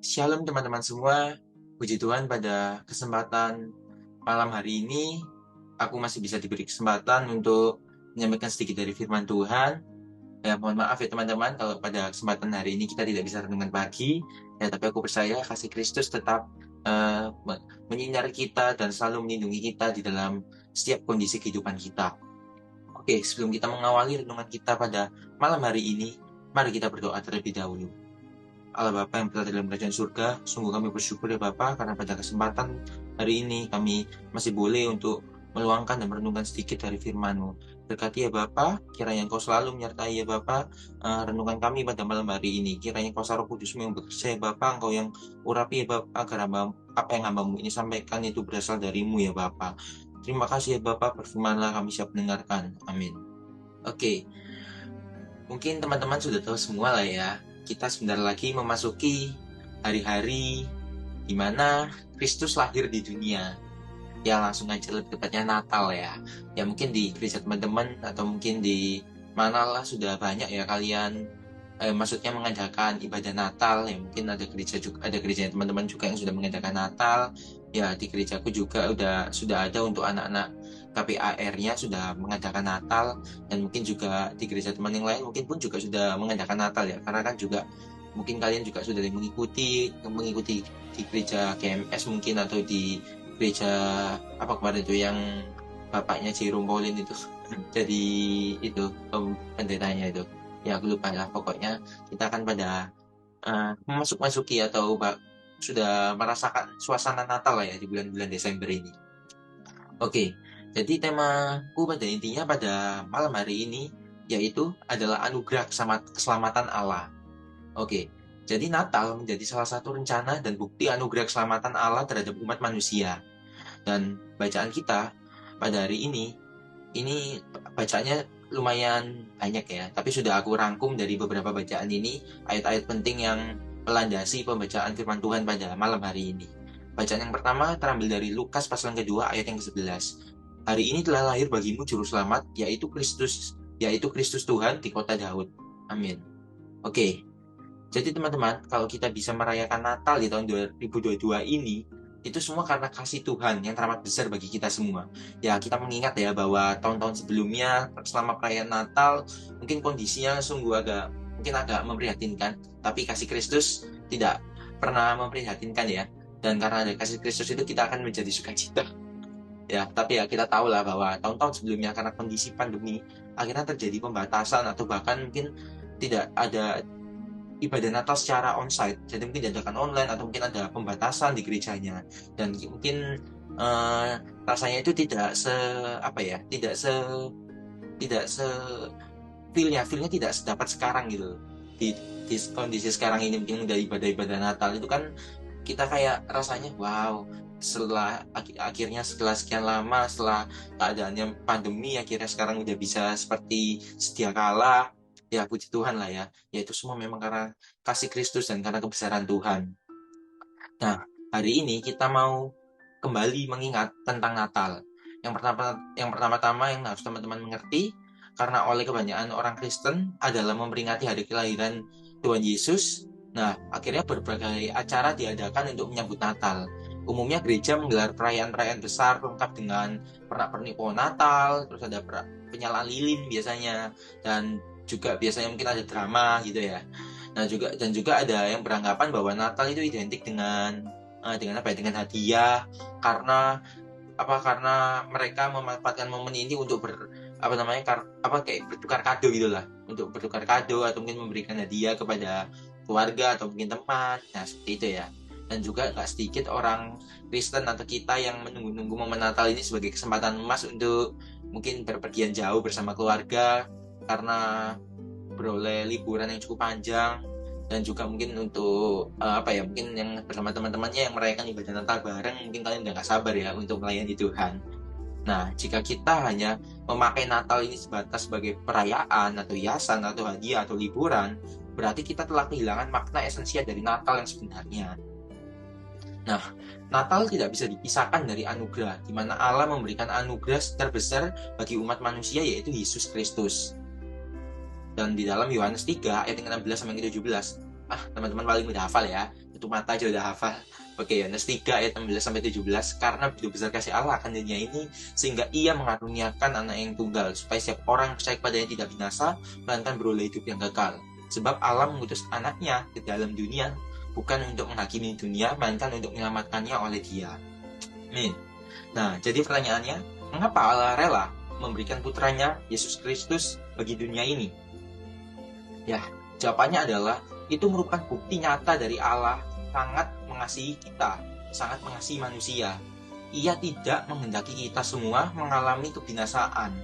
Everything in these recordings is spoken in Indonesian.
Shalom teman-teman semua, puji Tuhan pada kesempatan malam hari ini, aku masih bisa diberi kesempatan untuk menyampaikan sedikit dari firman Tuhan. Ya, mohon maaf ya teman-teman, kalau pada kesempatan hari ini kita tidak bisa renungan pagi, ya, tapi aku percaya kasih Kristus tetap menyinari kita dan selalu melindungi kita di dalam setiap kondisi kehidupan kita. Oke, sebelum kita mengawali renungan kita pada malam hari ini, mari kita berdoa terlebih dahulu. Allah Bapa yang berada dalam kerajaan surga, sungguh kami bersyukur ya Bapa, karena pada kesempatan hari ini kami masih boleh untuk meluangkan dan merenungkan sedikit dari firman-Mu. Berkati ya Bapa, kiranya Engkau selalu menyertai ya Bapa renungan kami pada malam hari ini. Kiranya Engkau Roh Kudus-Mu yang bekerja ya Bapa, Engkau yang urapi ya Bapa, agar apa yang hamba-Mu ini sampaikan itu berasal dari-Mu ya Bapa. Terima kasih ya Bapa, berfirmanlah kami siap mendengarkan. Amin. Oke, mungkin teman-teman sudah tahu semua lah ya, kita sebentar lagi memasuki hari-hari di mana Kristus lahir di dunia. Ya langsung aja lebih tepatnya Natal ya. Ya mungkin di gereja teman-teman atau mungkin di mana lah sudah banyak ya kalian maksudnya mengadakan ibadah Natal. Ya mungkin ada gereja juga, ada gereja teman-teman juga yang sudah mengadakan Natal. Ya di gerejaku juga sudah ada untuk anak-anak KPAR-nya sudah mengadakan Natal, dan mungkin juga di gereja teman yang lain mungkin pun juga sudah mengadakan Natal ya, karena kan juga mungkin kalian juga sudah mengikuti di gereja KMS mungkin, atau di gereja apa kemarin itu yang bapaknya Jerome Pauline itu jadi itu pendetanya itu, ya aku lupa lah, pokoknya kita akan pada masuki atau sudah merasakan suasana Natal lah ya di bulan-bulan Desember ini. Oke, jadi temaku pada intinya pada malam hari ini yaitu adalah anugerah keselamatan Allah. Oke, jadi Natal menjadi salah satu rencana dan bukti anugerah keselamatan Allah terhadap umat manusia. Dan bacaan kita pada hari ini bacaannya lumayan banyak ya, tapi sudah aku rangkum dari beberapa bacaan ini, ayat-ayat penting yang melandasi pembacaan firman Tuhan pada malam hari ini. Bacaan yang pertama terambil dari Lukas pasal yang kedua ayat yang ke-11. Hari ini telah lahir bagimu juru selamat, yaitu Kristus Tuhan di kota Daud. Amin. Oke, jadi teman-teman, kalau kita bisa merayakan Natal di tahun 2022 ini, itu semua karena kasih Tuhan yang teramat besar bagi kita semua. Ya, kita mengingat ya bahwa tahun-tahun sebelumnya selama perayaan Natal mungkin kondisinya mungkin agak memprihatinkan, tapi kasih Kristus tidak pernah memprihatinkan ya. Dan karena ada kasih Kristus itu kita akan menjadi sukacita. Ya, tapi ya kita tahu lah bahwa tahun-tahun sebelumnya karena kondisi pandemi akhirnya terjadi pembatasan atau bahkan mungkin tidak ada ibadah Natal secara onsite, jadi mungkin diadakan online atau mungkin ada pembatasan di gerejanya, dan mungkin rasanya itu tidak se apa ya, tidak se feelnya tidak sedapat sekarang gitu di kondisi sekarang ini. Mungkin dari ibadah-ibadah Natal itu kan kita kayak rasanya wow, akhirnya setelah sekian lama, setelah keadaannya pandemi, akhirnya sekarang udah bisa seperti sedia kala. Ya puji Tuhan lah ya, yaitu semua memang karena kasih Kristus dan karena kebesaran Tuhan. Nah, hari ini kita mau kembali mengingat tentang Natal. Yang pertama-tama yang harus teman-teman mengerti, karena oleh kebanyakan orang Kristen adalah memperingati hari kelahiran Tuhan Yesus. Nah, akhirnya berbagai acara diadakan untuk menyambut Natal. Umumnya gereja menggelar perayaan-perayaan besar lengkap dengan pernak-pernik pohon Natal, terus ada penyalaan lilin biasanya, dan juga biasanya mungkin ada drama gitu ya. Nah, juga ada yang beranggapan bahwa Natal itu identik dengan apa ya, dengan hadiah, karena mereka memanfaatkan momen ini untuk kayak bertukar kado gitulah, untuk bertukar kado atau mungkin memberikan hadiah kepada keluarga atau mungkin teman. Nah, seperti itu ya. Dan juga gak sedikit orang Kristen atau kita yang menunggu-nunggu momen Natal ini sebagai kesempatan emas untuk mungkin berpergian jauh bersama keluarga, karena beroleh liburan yang cukup panjang, dan juga mungkin untuk mungkin yang bersama teman-temannya yang merayakan ibadah Natal bareng, mungkin kalian udah gak sabar ya untuk melayani Tuhan. Nah, jika kita hanya memakai Natal ini sebatas sebagai perayaan atau hiasan atau hadiah atau liburan, berarti kita telah kehilangan makna esensial dari Natal yang sebenarnya. Nah, Natal tidak bisa dipisahkan dari anugerah, di mana Allah memberikan anugerah terbesar bagi umat manusia, yaitu Yesus Kristus. Dan di dalam Yohanes 3 ayat 16 sampai 17, teman-teman paling udah hafal ya, tutup mata aja udah hafal. Oke, Yohanes 3 ayat 16-17, karena begitu besar kasih Allah akan dunia ini, sehingga ia mengaruniakan anak yang tunggal, supaya setiap orang yang percaya kepadanya tidak binasa, melainkan beroleh hidup yang kekal. Sebab Allah mengutus anaknya ke dalam dunia, bukan untuk menghakimi dunia, melainkan untuk menyelamatkannya oleh dia. Amin. Nah, jadi pertanyaannya, mengapa Allah rela memberikan putranya, Yesus Kristus, bagi dunia ini? Ya, jawabannya adalah, itu merupakan bukti nyata dari Allah sangat mengasihi kita, sangat mengasihi manusia. Ia tidak menghendaki kita semua mengalami kebinasaan.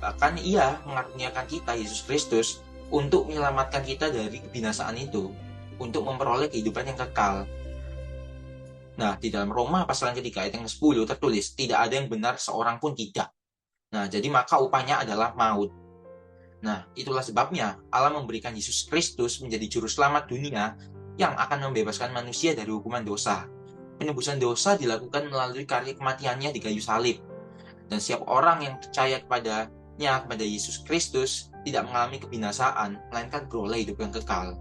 Bahkan ia mengaruniakan kita, Yesus Kristus, untuk menyelamatkan kita dari kebinasaan itu, untuk memperoleh kehidupan yang kekal. Nah, di dalam Roma pasal yang ketiga ayat yang ke-10 tertulis, tidak ada yang benar seorang pun tidak. Nah, jadi maka upahnya adalah maut. Nah, itulah sebabnya Allah memberikan Yesus Kristus menjadi juru selamat dunia yang akan membebaskan manusia dari hukuman dosa. Penebusan dosa dilakukan melalui karya kematiannya di kayu salib. Dan setiap orang yang percaya kepada Yesus Kristus tidak mengalami kebinasaan, melainkan beroleh hidup yang kekal.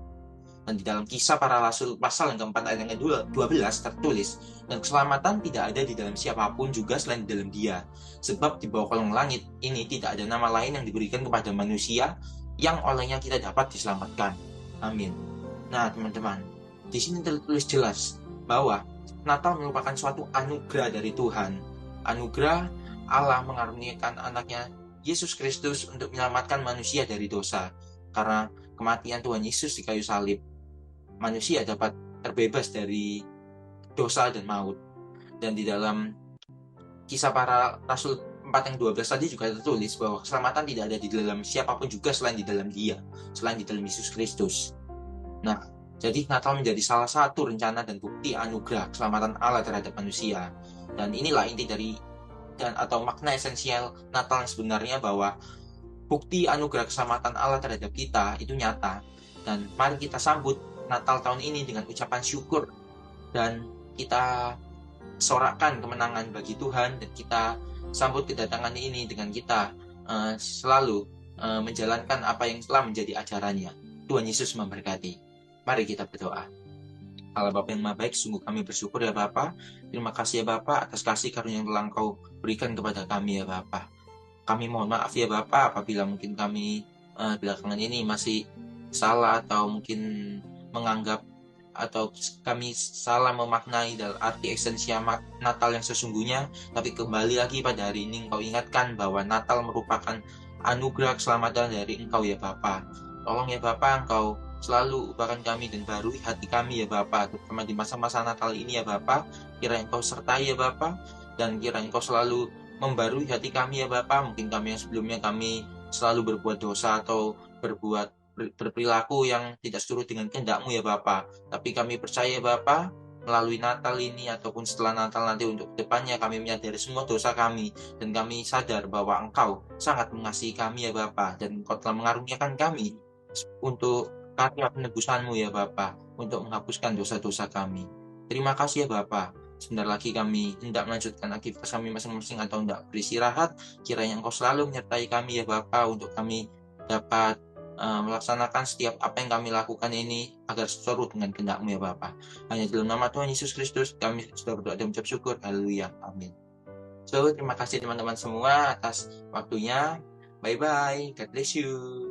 Dan di dalam Kisah Para Rasul pasal yang keempat ayat yang ke-12 tertulis, dan keselamatan tidak ada di dalam siapapun juga selain di dalam Dia, sebab di bawah kolong langit ini tidak ada nama lain yang diberikan kepada manusia yang olehnya kita dapat diselamatkan. Amin. Nah, teman-teman, di sini tertulis jelas bahwa Natal merupakan suatu anugerah dari Tuhan. Anugerah Allah mengaruniakan anaknya Yesus Kristus untuk menyelamatkan manusia dari dosa. Karena kematian Tuhan Yesus di kayu salib, manusia dapat terbebas dari dosa dan maut. Dan di dalam Kisah Para Rasul 4 yang 12 tadi juga tertulis bahwa keselamatan tidak ada di dalam siapapun juga selain di dalam Dia, selain di dalam Yesus Kristus. Nah, jadi Natal menjadi salah satu rencana dan bukti anugerah keselamatan Allah terhadap manusia. Dan inilah inti dari atau makna esensial Natal yang sebenarnya, bahwa bukti anugerah keselamatan Allah terhadap kita itu nyata. Dan mari kita sambut Natal tahun ini dengan ucapan syukur, dan kita sorakkan kemenangan bagi Tuhan, dan kita sambut kedatangan ini dengan kita selalu menjalankan apa yang telah menjadi ajarannya. Tuhan Yesus memberkati. Mari kita berdoa. Allah Bapa yang Maha Baik, sungguh kami bersyukur ya Bapa. Terima kasih ya Bapa atas kasih karunia yang telah Engkau berikan kepada kami ya Bapa. Kami mohon maaf ya Bapa apabila mungkin kami belakangan ini masih salah, atau mungkin menganggap, atau kami salah memaknai dalam arti esensial Natal yang sesungguhnya. Tapi kembali lagi pada hari ini Engkau ingatkan bahwa Natal merupakan anugerah keselamatan dari Engkau ya Bapa. Tolong ya Bapa, Engkau selalu ubahkan kami dan barui hati kami ya Bapa, terutama di masa-masa Natal ini ya Bapa. Kiranya Engkau sertai ya Bapa, dan kiranya Engkau selalu membarui hati kami ya Bapa. Mungkin kami yang sebelumnya kami selalu berbuat dosa atau berperilaku yang tidak seturut dengan kehendak-Mu ya Bapa. Tapi kami percaya Bapa, melalui Natal ini ataupun setelah Natal nanti untuk depannya, kami menyadari semua dosa kami, dan kami sadar bahwa Engkau sangat mengasihi kami ya Bapa, dan Engkau telah mengaruniakan kami untuk karya penebusan-Mu ya Bapa, untuk menghapuskan dosa-dosa kami. Terima kasih ya Bapa. Sebentar lagi kami hendak melanjutkan aktivitas kami masing-masing atau hendak beristirahat. Kiranya Engkau selalu menyertai kami ya Bapa, untuk kami dapat melaksanakan setiap apa yang kami lakukan ini agar sesuai dengan kehendak-Mu ya Bapa. Hanya dalam nama Tuhan Yesus Kristus kami sudah berdoa dan mengucap syukur. Haleluya. Amin. So, terima kasih teman-teman semua atas waktunya. Bye-bye. God bless you.